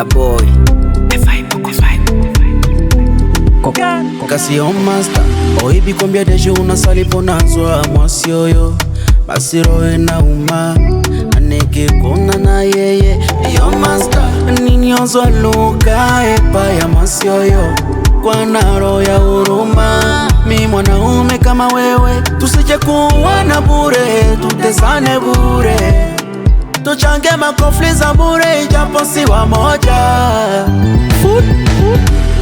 Killer boy Kasi on master oibi kombia deje unasali ponazwa mwasioyo basiro ena uma aneke kona na yeye yo master nini ozwa luka epa ya mwasioyo kwa naro ya huruma mi mwanaume kama wewe tusije kuwa na bure tutesane bure tuchange makofli za bure ijapo si wamoja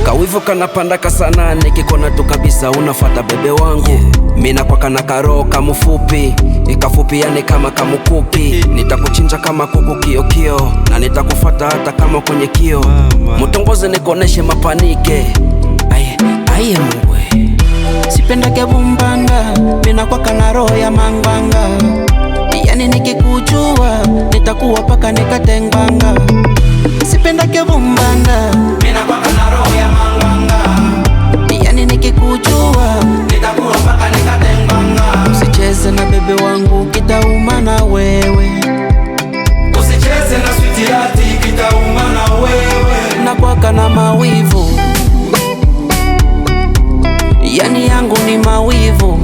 kawivu kanapanda kasana nikikona tu kabisa unafata bebe wangu mina kwa kana karo kamufupi ikafupi yani kama kamukuki nitakuchinja kama kuku kio kio na nitakufata hata kama kwenye kio mutongoze nikoneshe mapanike aye mwe sipenda kebumbanga mina kwa kana roho ya mangwanga yani nikikujua nitakuwa paka nikatengbanga sipenda kebumbanga mina kwa kana roho ya mangwanga yani nikikujua nitakuwa paka nikatengbanga usicheze na bebe wangu kitauma na wewe usicheze na sweetie yati kitauma na wewe na kwa kana mawivu yani yangu ni mawivu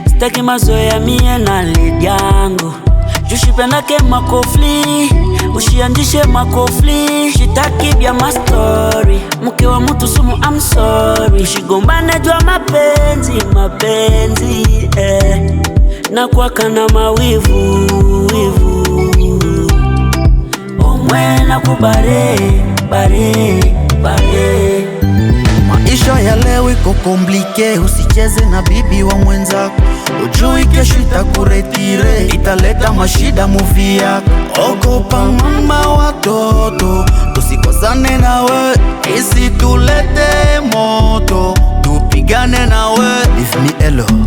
Sitaki mazoea mie na lead yangu Jushipendake makofli Ushianjishe makofli Shitaki bya ma story Mke wa mtu sumu I'm sorry Ushigombane jua mapenzi na kwa kana mawivu omwe na kubare maisha ya leo iko komplike usicheze na bibi wa mwenzako ujui kesho itakuretire italeta mashida muvi yako ogopa mama watoto tusikosane nawe isitulete moto tupigane nawe leave me alone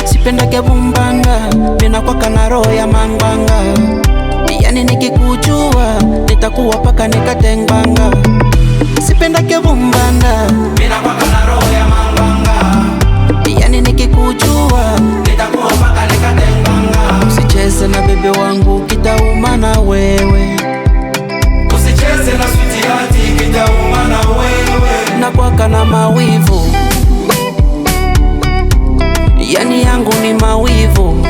sipenda kebumbanga mina kwa kana roho ya mangwanga yani nikikujua nitakuwa paka nikatengbanga sipenda kebumbanga mina kwa kana roho ya mangwanga yani nikikujua nitakuwa paka nikatengbanga usicheze na bebe wangu kitauma na wewe usicheze na sweetie yati kitauma na wewe na kwa kana mawivu yani yangu ni mawivu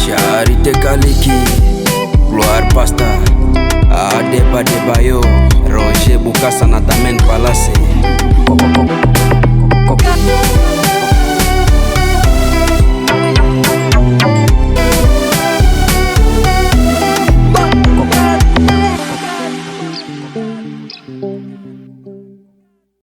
Charité Kaliki Gloire Pasta Adeba Debayo Roger Bukasa na Damen Palace